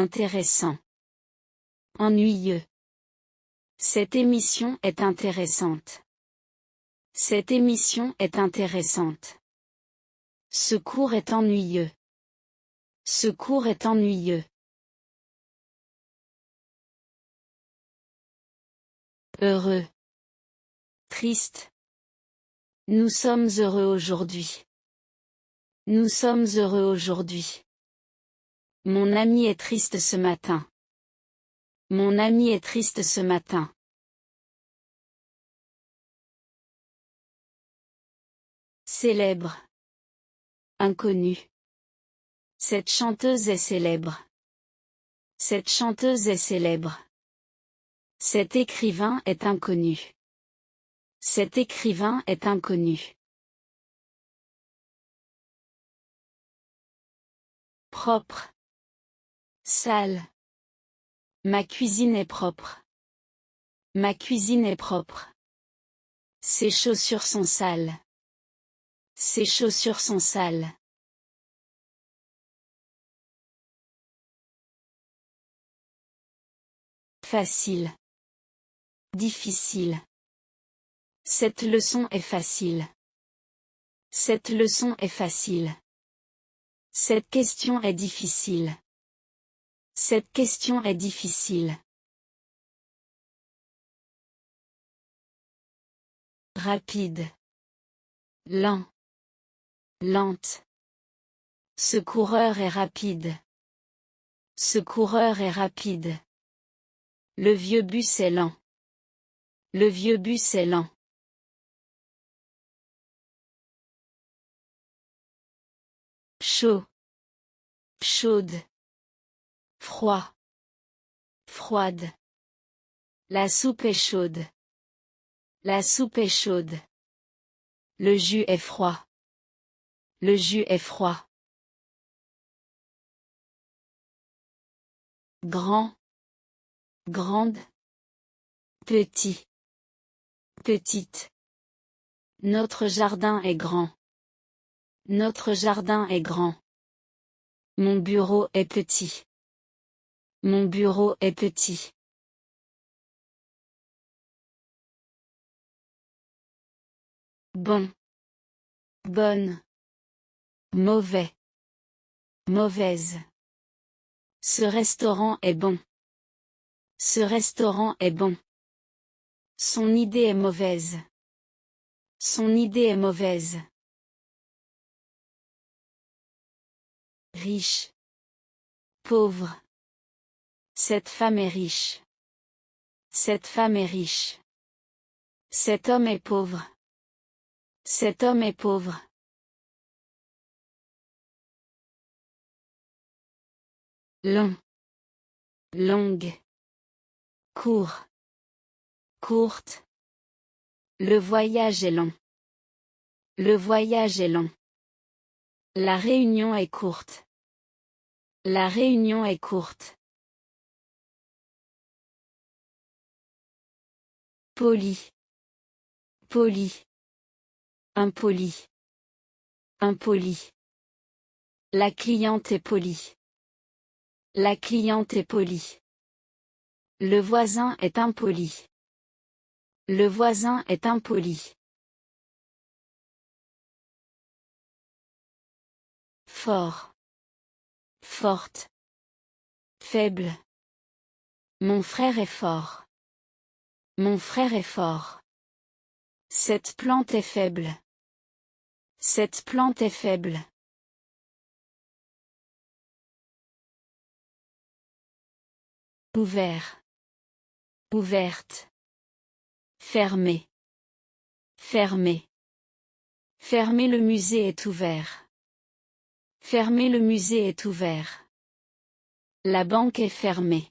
Intéressant. Ennuyeux. Cette émission est intéressante. Cette émission est intéressante. Ce cours est ennuyeux. Ce cours est ennuyeux. Heureux. Triste. Nous sommes heureux aujourd'hui. Nous sommes heureux aujourd'hui. Mon ami est triste ce matin. Mon ami est triste ce matin. Célèbre. Inconnu. Cette chanteuse est célèbre. Cette chanteuse est célèbre. Cet écrivain est inconnu. Cet écrivain est inconnu. Propre. Sale. Ma cuisine est propre. Ma cuisine est propre. Ses chaussures sont sales. Ses chaussures sont sales. Facile. Difficile. Cette leçon est facile. Cette leçon est facile. Cette question est difficile. Cette question est difficile. Rapide. Lent. Lente. Ce coureur est rapide. Ce coureur est rapide. Le vieux bus est lent. Le vieux bus est lent. Chaud. Chaude. Froid. Froide. La soupe est chaude. La soupe est chaude. Le jus est froid. Le jus est froid. Grand. Grande. Petit. Petite. Notre jardin est grand. Notre jardin est grand. Mon bureau est petit. Mon bureau est petit. Bon. Bonne. Mauvais. Mauvaise. Ce restaurant est bon. Ce restaurant est bon. Son idée est mauvaise. Son idée est mauvaise. Riche. Pauvre. Cette femme est riche. Cette femme est riche. Cet homme est pauvre. Cet homme est pauvre. Long. Longue. Court. Courte. Le voyage est long. Le voyage est long. La réunion est courte. La réunion est courte. Poli. Poli. Impoli. Impoli. La cliente est polie. La cliente est polie. Le voisin est impoli. Le voisin est impoli. Fort. Forte. Faible. Mon frère est fort. Mon frère est fort. Cette plante est faible. Cette plante est faible. Ouvert. Ouverte. Fermé. Fermé. Fermé, le musée est ouvert. Fermé, le musée est ouvert. La banque est fermée.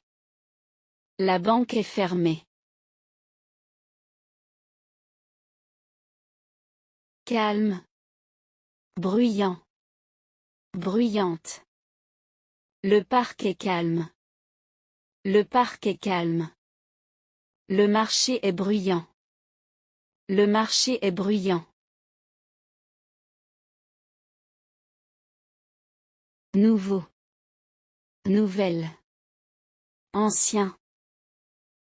La banque est fermée. Calme. Bruyant. Bruyante. Le parc est calme. Le parc est calme. Le marché est bruyant. Le marché est bruyant. Nouveau. Nouvelle. Ancien.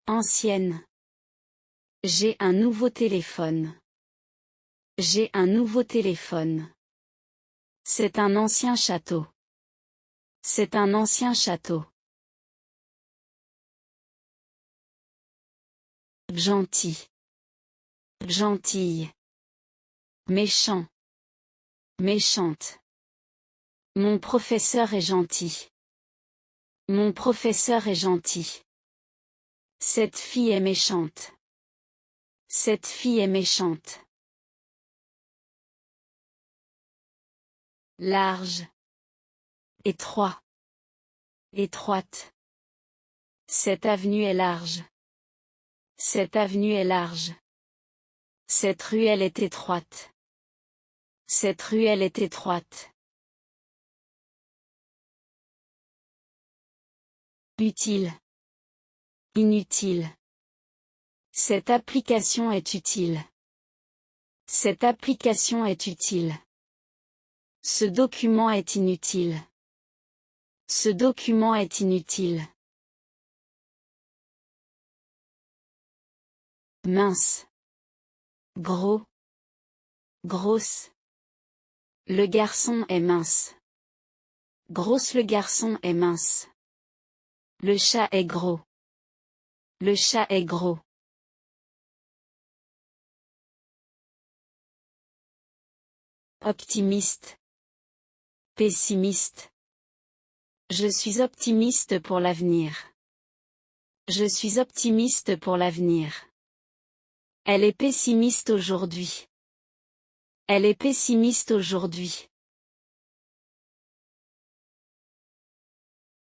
Ancienne. J'ai un nouveau téléphone. J'ai un nouveau téléphone. C'est un ancien château. C'est un ancien château. Gentil. Gentille. Méchant. Méchante. Mon professeur est gentil. Mon professeur est gentil. Cette fille est méchante. Cette fille est méchante. Large. Étroit. Étroite. Cette avenue est large. Cette avenue est large. Cette ruelle est étroite. Cette ruelle est étroite. Utile. Inutile. Cette application est utile. Cette application est utile. Ce document est inutile. Ce document est inutile. Mince. Gros. Grosse. Le garçon est mince. Grosse, le garçon est mince. Le chat est gros. Le chat est gros. Optimiste. Pessimiste. Je suis optimiste pour l'avenir. Je suis optimiste pour l'avenir. Elle est pessimiste aujourd'hui. Elle est pessimiste aujourd'hui.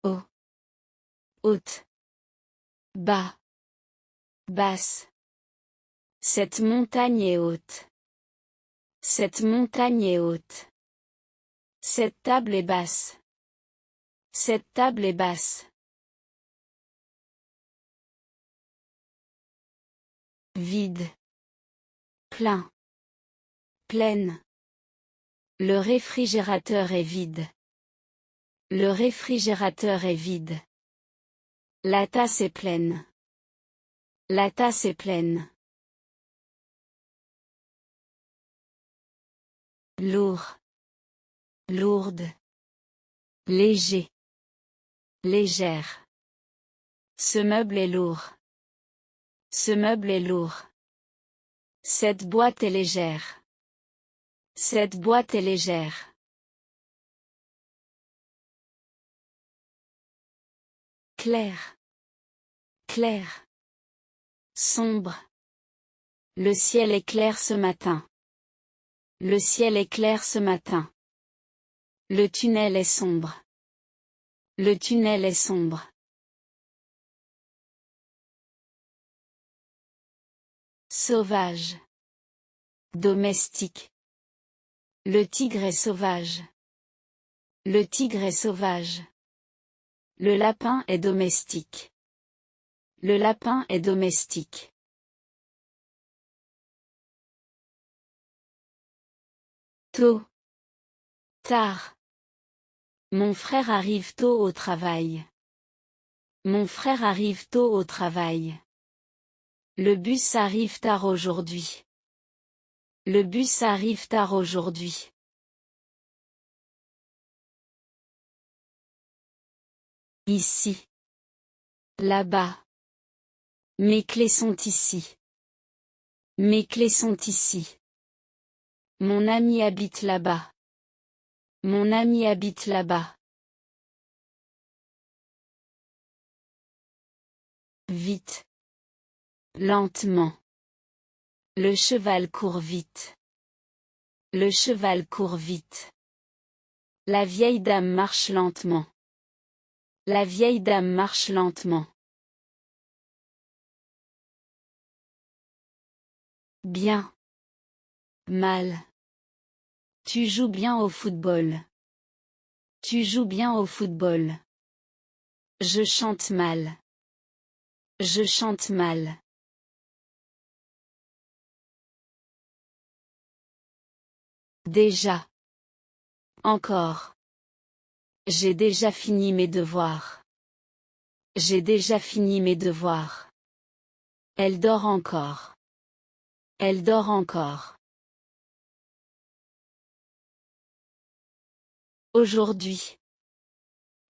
Haut. Haute. Bas. Basse. Cette montagne est haute. Cette montagne est haute. Cette table est basse. Cette table est basse. Vide. Plein. Pleine. Le réfrigérateur est vide. Le réfrigérateur est vide. La tasse est pleine. La tasse est pleine. Lourd. Lourde. Léger. Légère. Ce meuble est lourd. Ce meuble est lourd. Cette boîte est légère. Cette boîte est légère. Clair. Clair. Sombre. Le ciel est clair ce matin. Le ciel est clair ce matin. Le tunnel est sombre. Le tunnel est sombre. Sauvage. Domestique. Le tigre est sauvage. Le tigre est sauvage. Le lapin est domestique. Le lapin est domestique. Tôt. Tard. Mon frère arrive tôt au travail. Mon frère arrive tôt au travail. Le bus arrive tard aujourd'hui. Le bus arrive tard aujourd'hui. Ici. Là-bas. Mes clés sont ici. Mes clés sont ici. Mon ami habite là-bas. Mon ami habite là-bas. Vite. Lentement. Le cheval court vite. Le cheval court vite. La vieille dame marche lentement. La vieille dame marche lentement. Bien. Mal. Tu joues bien au football. Tu joues bien au football. Je chante mal. Je chante mal. Déjà. Encore. J'ai déjà fini mes devoirs. J'ai déjà fini mes devoirs. Elle dort encore. Elle dort encore. Aujourd'hui.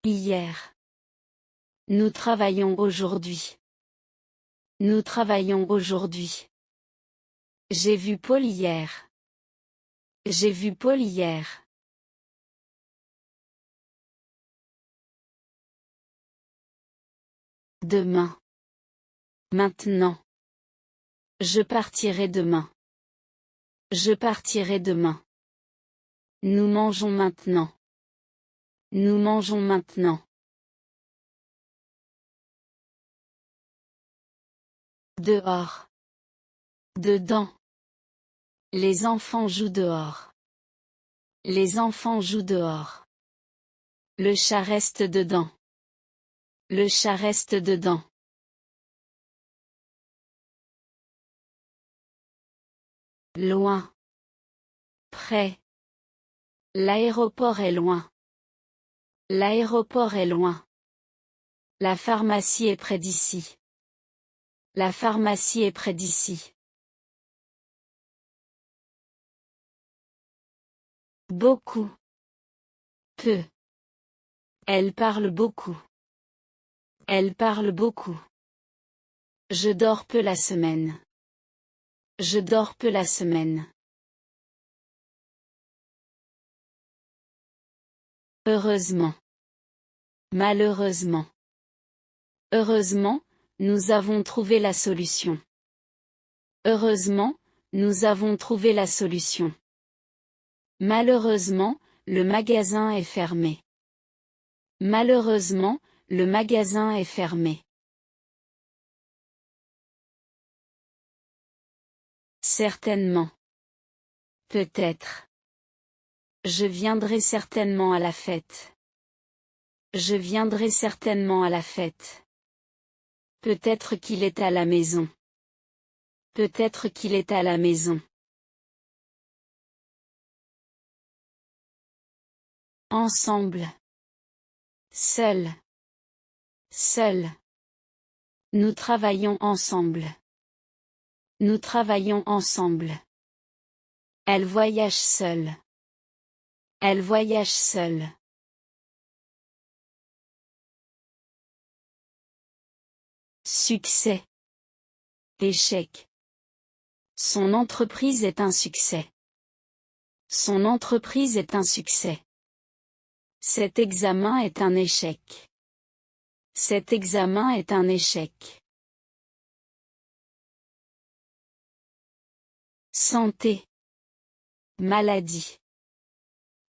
Hier. Nous travaillons aujourd'hui. Nous travaillons aujourd'hui. J'ai vu Paul hier. J'ai vu Paul hier. Demain. Maintenant. Je partirai demain. Je partirai demain. Nous mangeons maintenant. Nous mangeons maintenant. Dehors. Dedans. Les enfants jouent dehors. Les enfants jouent dehors. Le chat reste dedans. Le chat reste dedans. Loin. Près. L'aéroport est loin. L'aéroport est loin. La pharmacie est près d'ici. La pharmacie est près d'ici. Beaucoup. Peu. Elle parle beaucoup. Elle parle beaucoup. Je dors peu la semaine. Je dors peu la semaine. Heureusement. Malheureusement. Heureusement, nous avons trouvé la solution. Heureusement, nous avons trouvé la solution. Malheureusement, le magasin est fermé. Malheureusement, le magasin est fermé. Certainement. Peut-être. Je viendrai certainement à la fête. Je viendrai certainement à la fête. Peut-être qu'il est à la maison. Peut-être qu'il est à la maison. Ensemble. Seul. Seul. Nous travaillons ensemble. Nous travaillons ensemble. Elle voyage seule. Elle voyage seule. Succès. Échec. Son entreprise est un succès. Son entreprise est un succès. Cet examen est un échec. Cet examen est un échec. Santé. Maladie.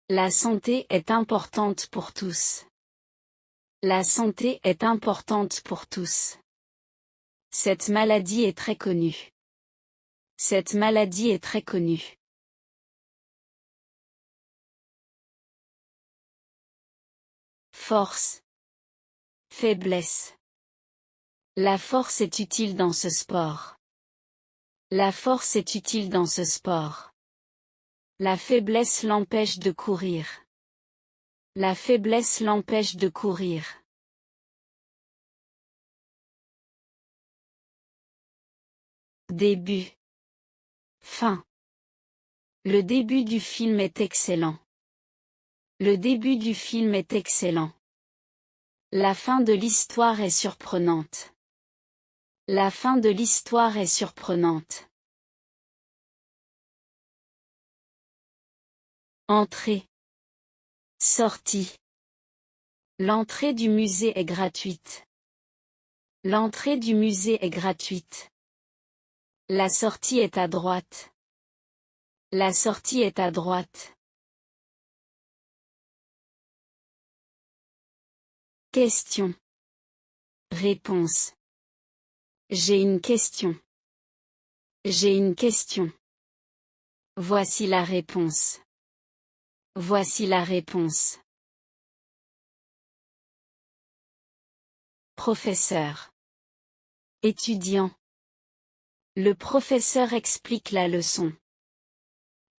La santé est importante pour tous. La santé est importante pour tous. Cette maladie est très connue. Cette maladie est très connue. Force. Faiblesse. La force est utile dans ce sport. La force est utile dans ce sport. La faiblesse l'empêche de courir. La faiblesse l'empêche de courir. Début. Fin. Le début du film est excellent. Le début du film est excellent. La fin de l'histoire est surprenante. La fin de l'histoire est surprenante. Entrée. Sortie. L'entrée du musée est gratuite. L'entrée du musée est gratuite. La sortie est à droite. La sortie est à droite. Question. Réponse. J'ai une question. J'ai une question. Voici la réponse. Voici la réponse. Professeur. Étudiant. Le professeur explique la leçon.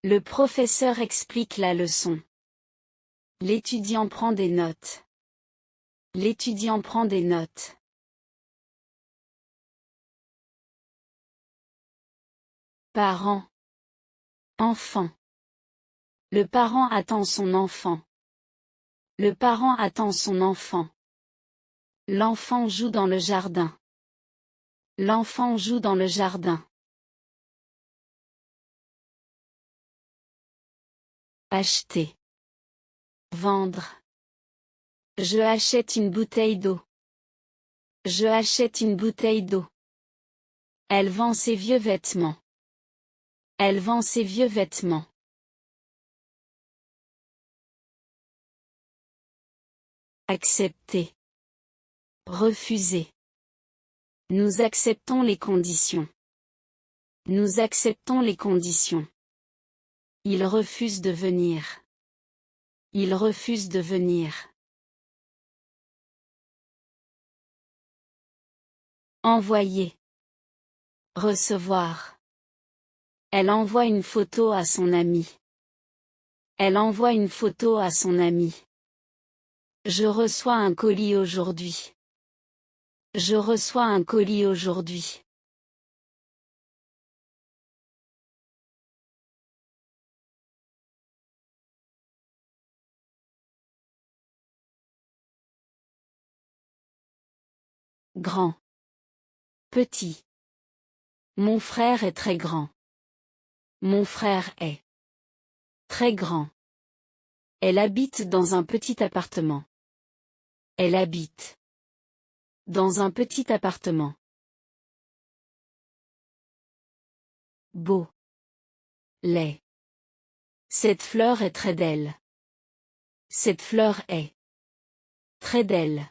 Le professeur explique la leçon. L'étudiant prend des notes. L'étudiant prend des notes. Parent. Enfant. Le parent attend son enfant. Le parent attend son enfant. L'enfant joue dans le jardin. L'enfant joue dans le jardin. Acheter. Vendre. Je achète une bouteille d'eau. Je achète une bouteille d'eau. Elle vend ses vieux vêtements. Elle vend ses vieux vêtements. Accepter. Refuser. Nous acceptons les conditions. Nous acceptons les conditions. Il refuse de venir. Il refuse de venir. Envoyer. Recevoir. Elle envoie une photo à son ami. Elle envoie une photo à son ami. Je reçois un colis aujourd'hui. Je reçois un colis aujourd'hui. Grand. Petit. Mon frère est très grand. Mon frère est très grand. Elle habite dans un petit appartement. Elle habite dans un petit appartement. Beau. Laid. Cette fleur est très belle. Cette fleur est très belle.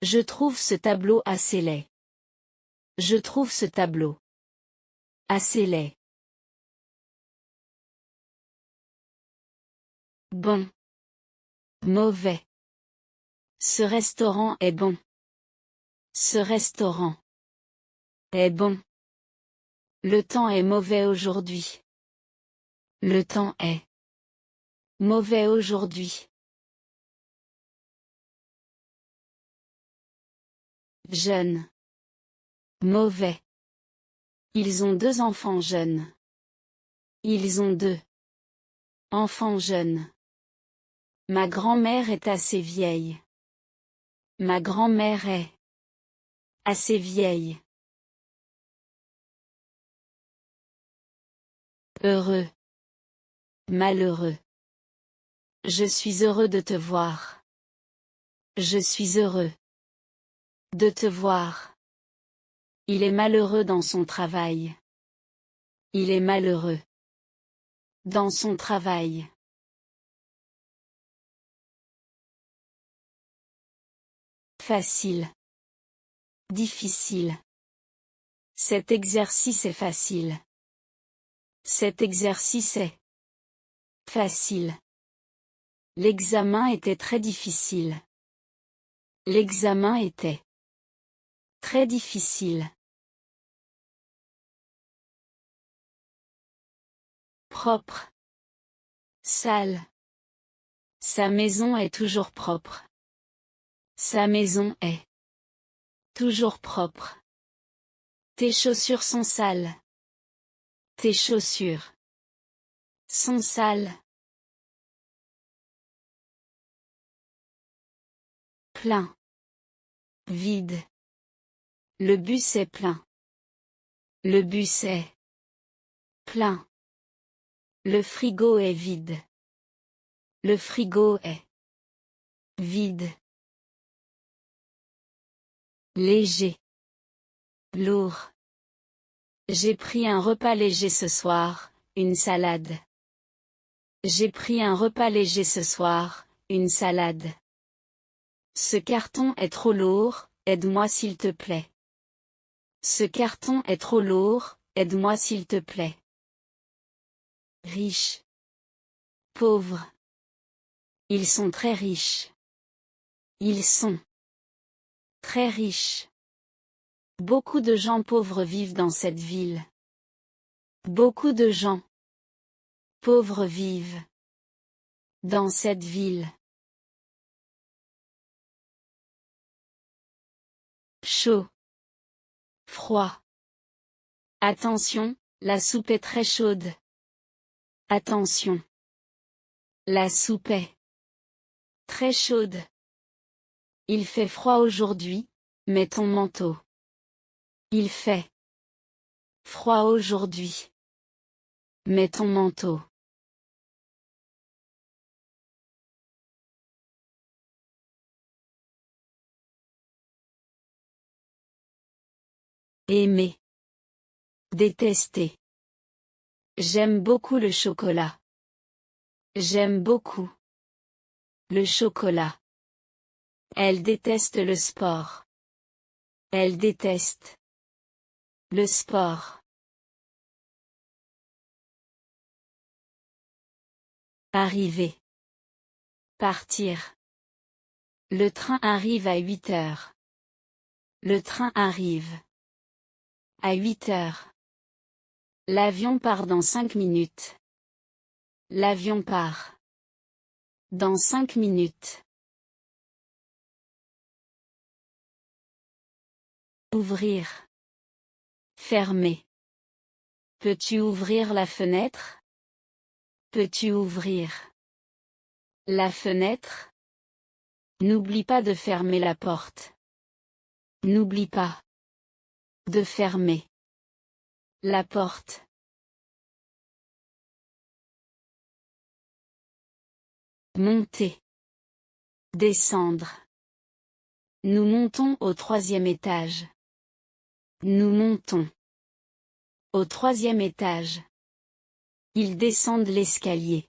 Je trouve ce tableau assez laid. Je trouve ce tableau assez laid. Bon. Mauvais. Ce restaurant est bon. Ce restaurant est bon. Le temps est mauvais aujourd'hui. Le temps est mauvais aujourd'hui. Jeune. Mauvais. Ils ont 2 enfants jeunes. Ils ont 2 enfants jeunes. Ma grand-mère est assez vieille. Ma grand-mère est assez vieille. Heureux. Malheureux. Je suis heureux de te voir. Je suis heureux de te voir. Il est malheureux dans son travail. Il est malheureux dans son travail. Facile. Difficile. Cet exercice est facile. Cet exercice est facile. L'examen était très difficile. L'examen était très difficile. Propre. Sale. Sa maison est toujours propre. Sa maison est toujours propre. Tes chaussures sont sales. Tes chaussures sont sales. Plein. Vide. Le bus est plein. Le bus est plein. Le frigo est vide. Le frigo est vide. Léger. Lourd. J'ai pris un repas léger ce soir, une salade. J'ai pris un repas léger ce soir, une salade. Ce carton est trop lourd, aide-moi s'il te plaît. Ce carton est trop lourd, aide-moi s'il te plaît. Riche. Pauvre. Ils sont très riches. Ils sont très riches. Beaucoup de gens pauvres vivent dans cette ville. Beaucoup de gens pauvres vivent dans cette ville. Chaud. Froid. Attention, La soupe est très chaude. Attention. La soupe est très chaude. Il fait froid aujourd'hui, mets ton manteau. Il fait froid aujourd'hui. Mets ton manteau. Aimer. Détester. J'aime beaucoup le chocolat. J'aime beaucoup le chocolat. Elle déteste le sport. Elle déteste le sport. Arriver. Partir. Le train arrive à 8 heures. Le train arrive à 8 heures. L'avion part dans 5 minutes. L'avion part dans 5 minutes. Ouvrir. Fermer. Peux-tu ouvrir la fenêtre? Peux-tu ouvrir la fenêtre? N'oublie pas de fermer la porte. N'oublie pas de fermer la porte. Monter. Descendre. Nous montons au 3e étage. Nous montons au 3e étage. Ils descendent l'escalier.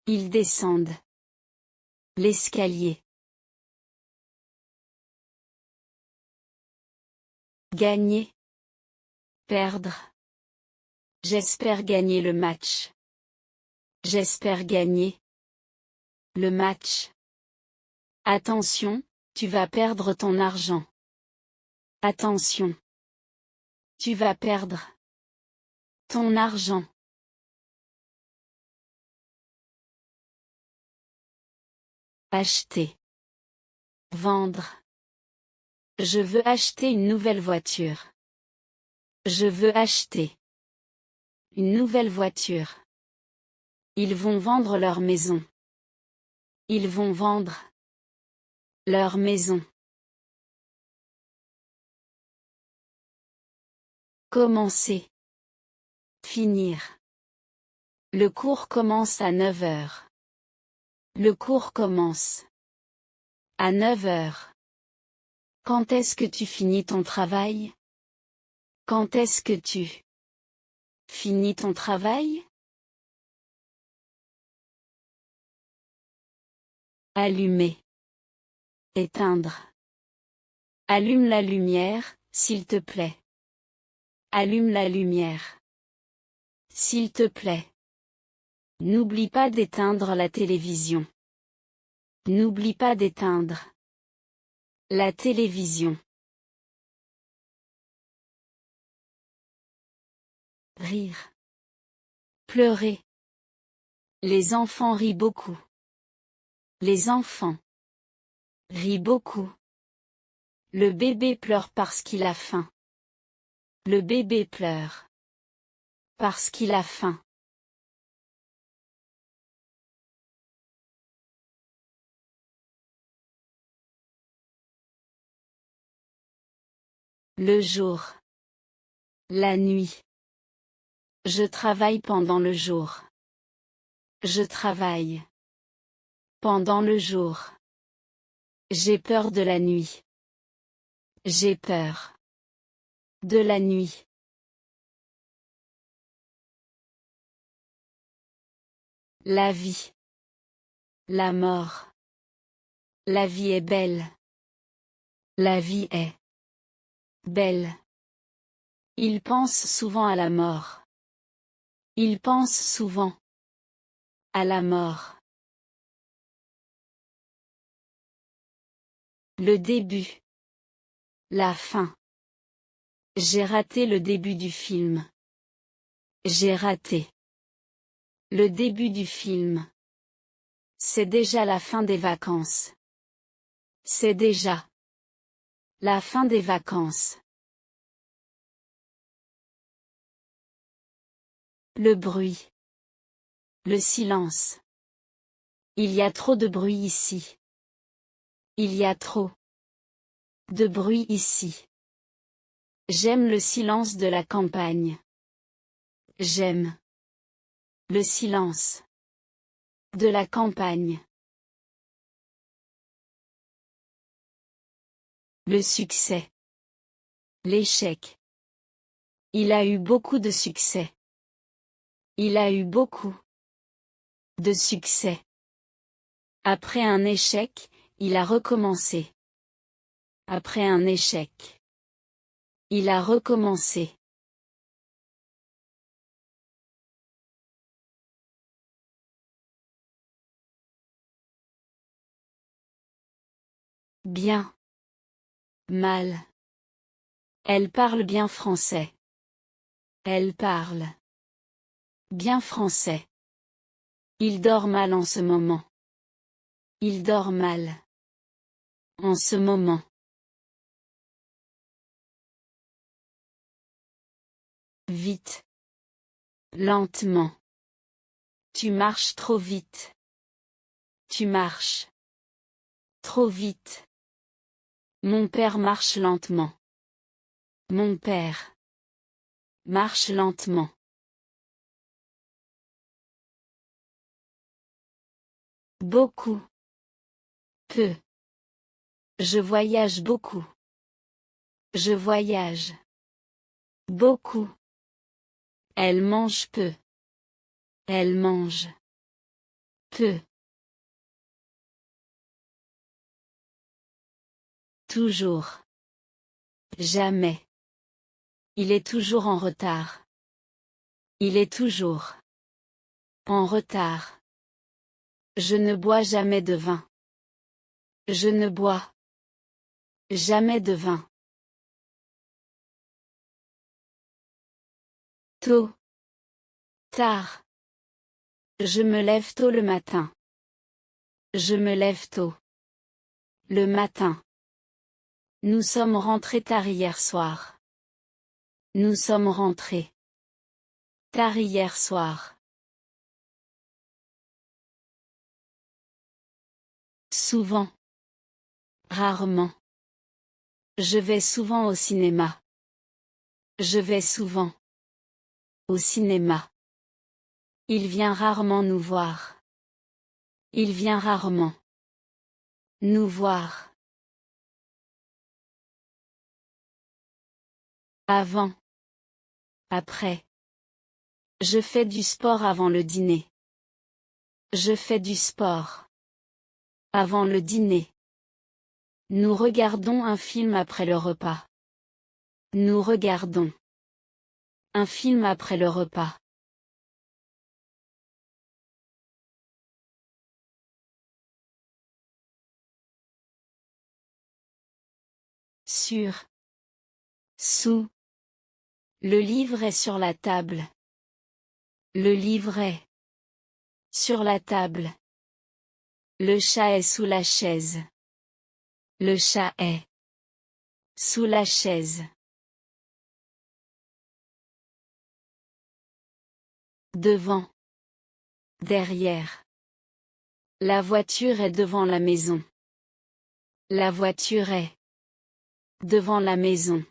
Ils descendent l'escalier. Gagner. Perdre. J'espère gagner le match. J'espère gagner le match. Attention, tu vas perdre ton argent. Attention. Tu vas perdre ton argent. Acheter. Vendre. Je veux acheter une nouvelle voiture. Je veux acheter une nouvelle voiture. Ils vont vendre leur maison. Ils vont vendre leur maison. Commencer. Finir. Le cours commence à 9 heures. Le cours commence à 9 heures. Quand est-ce que tu finis ton travail? Quand est-ce que tu finis ton travail? Allumer. Éteindre. Allume la lumière, s'il te plaît. Allume la lumière. S'il te plaît. N'oublie pas d'éteindre la télévision. N'oublie pas d'éteindre la télévision. Rire. Pleurer. Les enfants rient beaucoup. Les enfants rient beaucoup. Le bébé pleure parce qu'il a faim. Le bébé pleure parce qu'il a faim. Le jour. La nuit. Je travaille pendant le jour. Je travaille pendant le jour. J'ai peur de la nuit. J'ai peur de la nuit. La vie. La mort. La vie est belle. La vie est belle. Il pense souvent à la mort. Il pense souvent à la mort. Le début. La fin. J'ai raté le début du film. J'ai raté le début du film. C'est déjà la fin des vacances. C'est déjà la fin des vacances. Le bruit. Le silence. Il y a trop de bruit ici. Il y a trop de bruit ici. J'aime le silence de la campagne. J'aime le silence de la campagne. Le succès. L'échec. Il a eu beaucoup de succès. Il a eu beaucoup de succès. Après un échec, il a recommencé. Après un échec, il a recommencé. Bien. Mal. Elle parle bien français. Elle parle bien français. Il dort mal en ce moment. Il dort mal en ce moment. Vite. Lentement. Tu marches trop vite. Tu marches trop vite. Mon père marche lentement. Mon père marche lentement. Beaucoup. Peu. Je voyage beaucoup. Je voyage beaucoup. Elle mange peu. Elle mange peu. Toujours. Jamais. Il est toujours en retard. Il est toujours en retard. Je ne bois jamais de vin. Je ne bois jamais de vin. Tôt. Tard. Je me lève tôt le matin. Je me lève tôt le matin. Nous sommes rentrés tard hier soir. Nous sommes rentrés tard hier soir. Souvent. Rarement. Je vais souvent au cinéma. Je vais souvent au cinéma. Il vient rarement nous voir. Il vient rarement nous voir. Avant. Après. Je fais du sport avant le dîner. Je fais du sport avant le dîner. Nous regardons un film après le repas. Nous regardons un film après le repas. Sur. Sous. Le livre est sur la table. Le livre est sur la table. Le chat est sous la chaise. Le chat est sous la chaise. Devant. Derrière. La voiture est devant la maison. La voiture est devant la maison.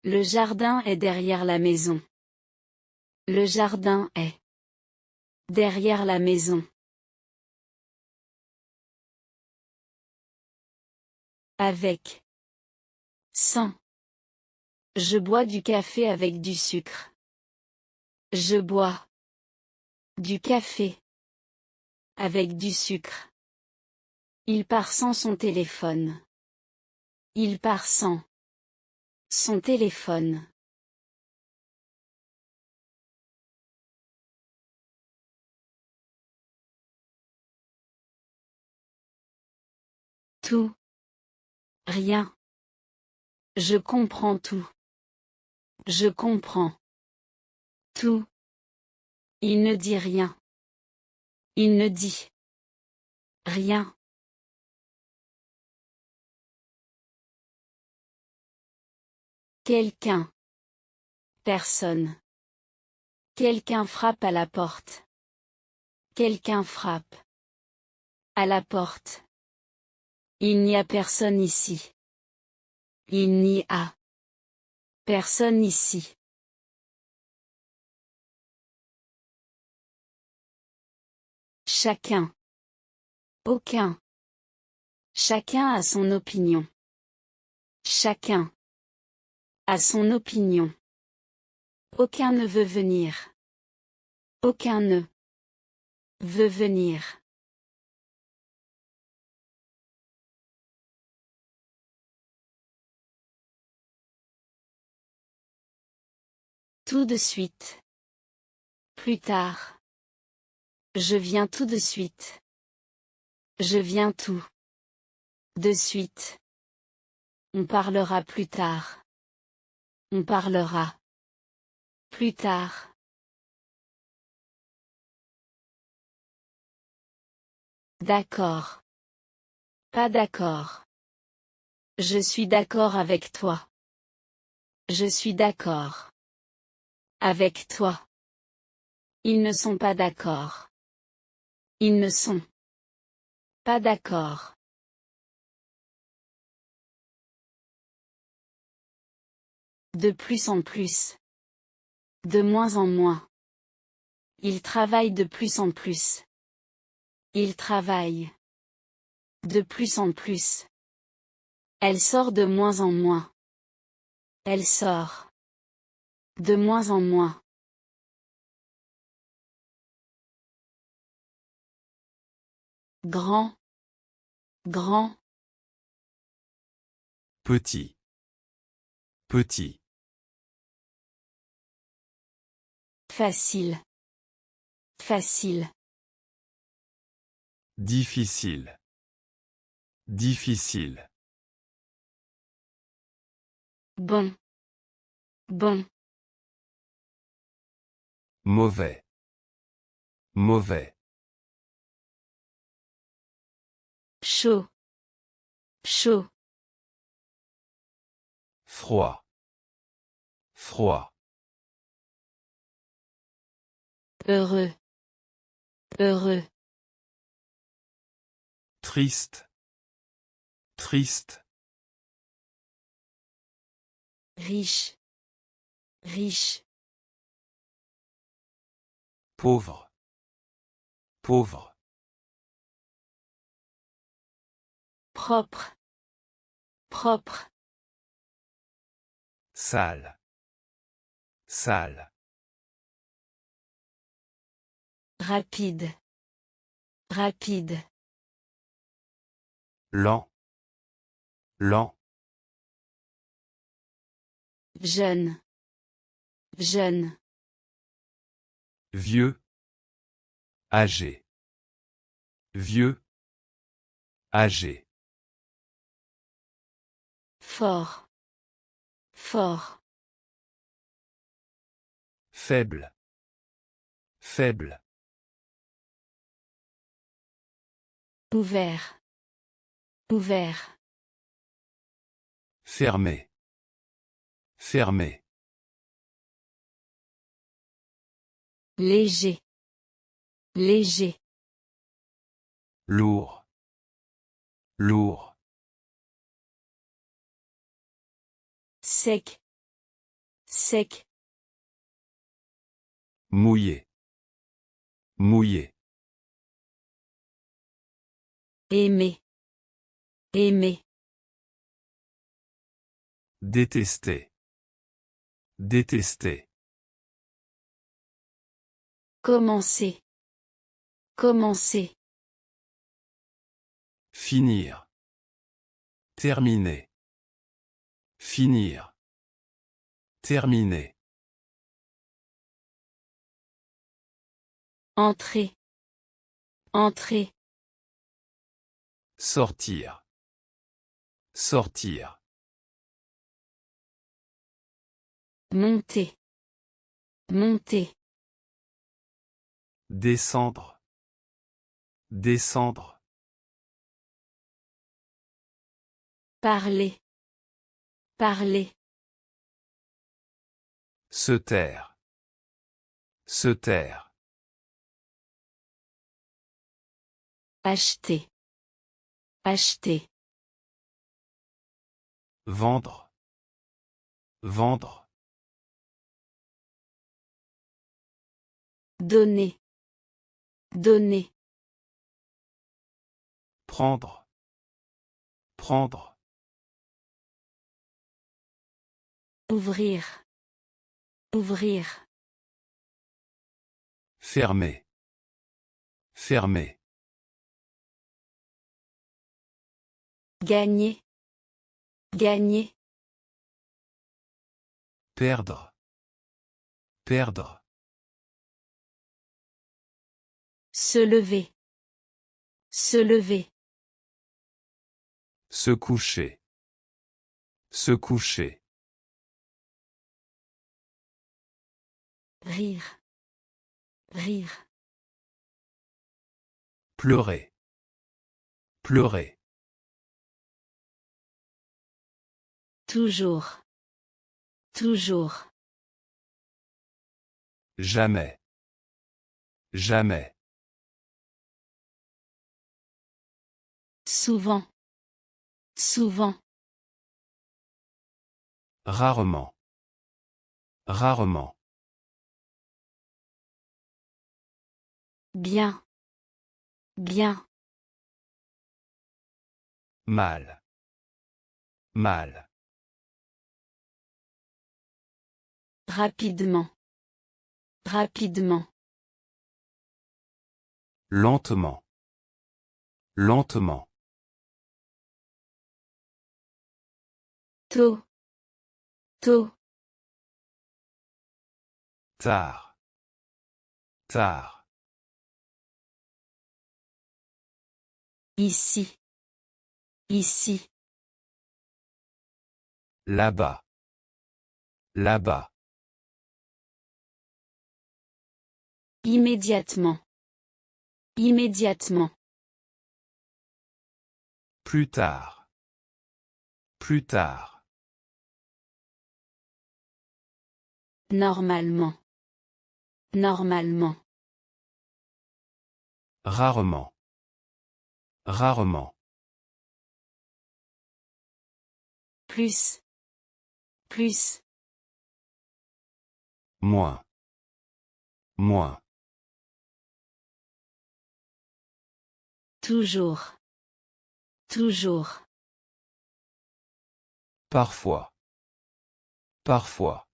Le jardin est derrière la maison. Le jardin est derrière la maison. Avec. Sans. Je bois du café avec du sucre. Je bois du café avec du sucre. Il part sans son téléphone. Il part sans son téléphone. Tout. Rien. Je comprends tout. Je comprends tout. Il ne dit rien. Il ne dit rien. Quelqu'un. Personne. Quelqu'un frappe à la porte. Quelqu'un frappe. À la porte. Il n'y a personne ici. Il n'y a personne ici. Chacun. Aucun. Chacun a son opinion. Chacun a son opinion. Aucun ne veut venir. Aucun ne veut venir. Tout de suite. Plus tard. Je viens tout de suite. Je viens tout de suite. On parlera plus tard. On parlera plus tard. D'accord. Pas d'accord. Je suis d'accord avec toi. Je suis d'accord. Avec toi. Ils ne sont pas d'accord. Ils ne sont pas d'accord. De plus en plus. De moins en moins. Il travaille de plus en plus. Il travaille. De plus en plus. Elle sort de moins en moins. Elle sort. De moins en moins. Grand. Grand. Petit. Petit. Facile. Facile. Difficile. Difficile. Bon. Bon. Mauvais. Mauvais. Chaud. Chaud. Froid. Froid. Heureux. Heureux. Triste. Triste. Riche. Riche. Pauvre. Pauvre. Propre. Propre. Sale. Sale. Rapide. Rapide. Lent. Lent. Jeune. Jeune. Vieux. Âgé. Vieux. Âgé. Fort. Fort. Faible. Faible. Ouvert. Ouvert. Fermé. Fermé. Léger. Léger. Lourd. Lourd. Sec. Sec. Mouillé. Mouillé. Aimer. Aimer. Détester. Détester. Commencer. Commencer. Finir. Terminer. Finir. Terminer. Entrer. Entrer. Sortir. Sortir. Monter. Monter. Descendre. Descendre. Parler. Parler. Se taire. Se taire. Acheter. Acheter. Vendre. Vendre. Donner. Donner. Prendre. Prendre. Ouvrir. Ouvrir. Fermer. Fermer. Gagner. Gagner. Perdre. Perdre. Se lever. Se lever. Se coucher. Se coucher. Rire. Rire. Pleurer. Pleurer. Toujours. Toujours. Jamais. Jamais. Souvent. Souvent. Rarement. Rarement. Bien. Bien. Mal. Mal. Rapidement. Rapidement. Lentement. Lentement. Tôt. Tôt. Tard. Tard. Ici. Ici. Là-bas. Là-bas. Immédiatement. Immédiatement. Plus tard. Plus tard. Normalement. Normalement. Rarement. Rarement. Plus. Plus. Moins. Moins. Toujours. Toujours. Parfois. Parfois.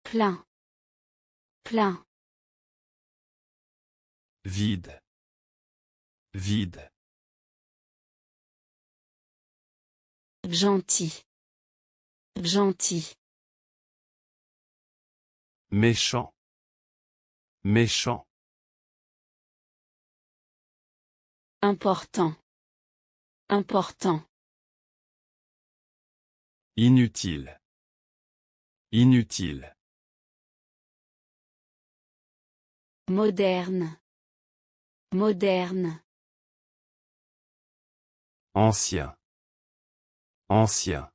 Plein. Plein. Vide. Vide. Gentil. Gentil. Méchant. Méchant. Important. Important. Inutile. Inutile. Moderne. Moderne. Ancien. Ancien.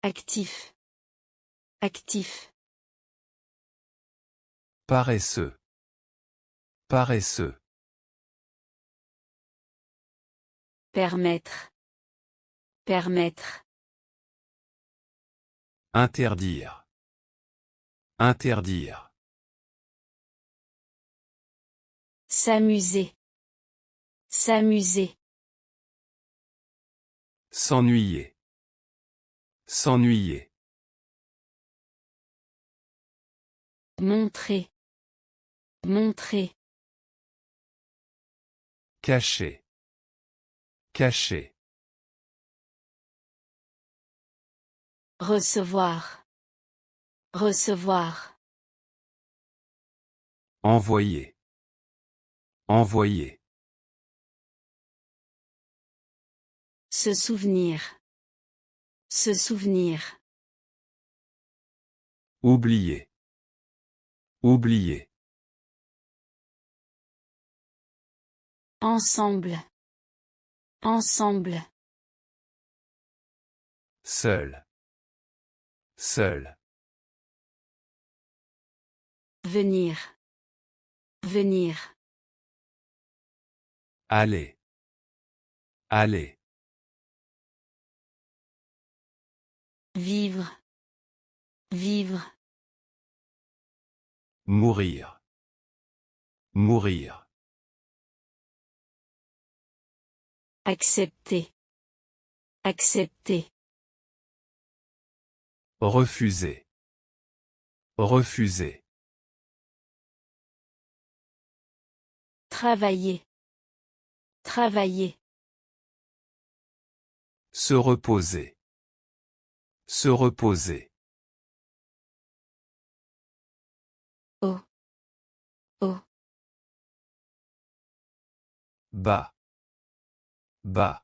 Actif. Actif. Paresseux. Paresseux. Permettre. Permettre. Interdire. Interdire. S'amuser. S'amuser. S'ennuyer. S'ennuyer. Montrer. Montrer. Cacher. Cacher. Recevoir. Recevoir. Envoyer. Envoyer. Se souvenir. Se souvenir. Oublier. Oublier. Ensemble. Ensemble. Seul. Seul. Venir. Venir. Aller. Aller. Vivre. Vivre. Mourir. Mourir. Accepter. Accepter. Refuser. Refuser. Travailler. Travailler. Se reposer. Se reposer. Oh. Oh. Bas. Bas.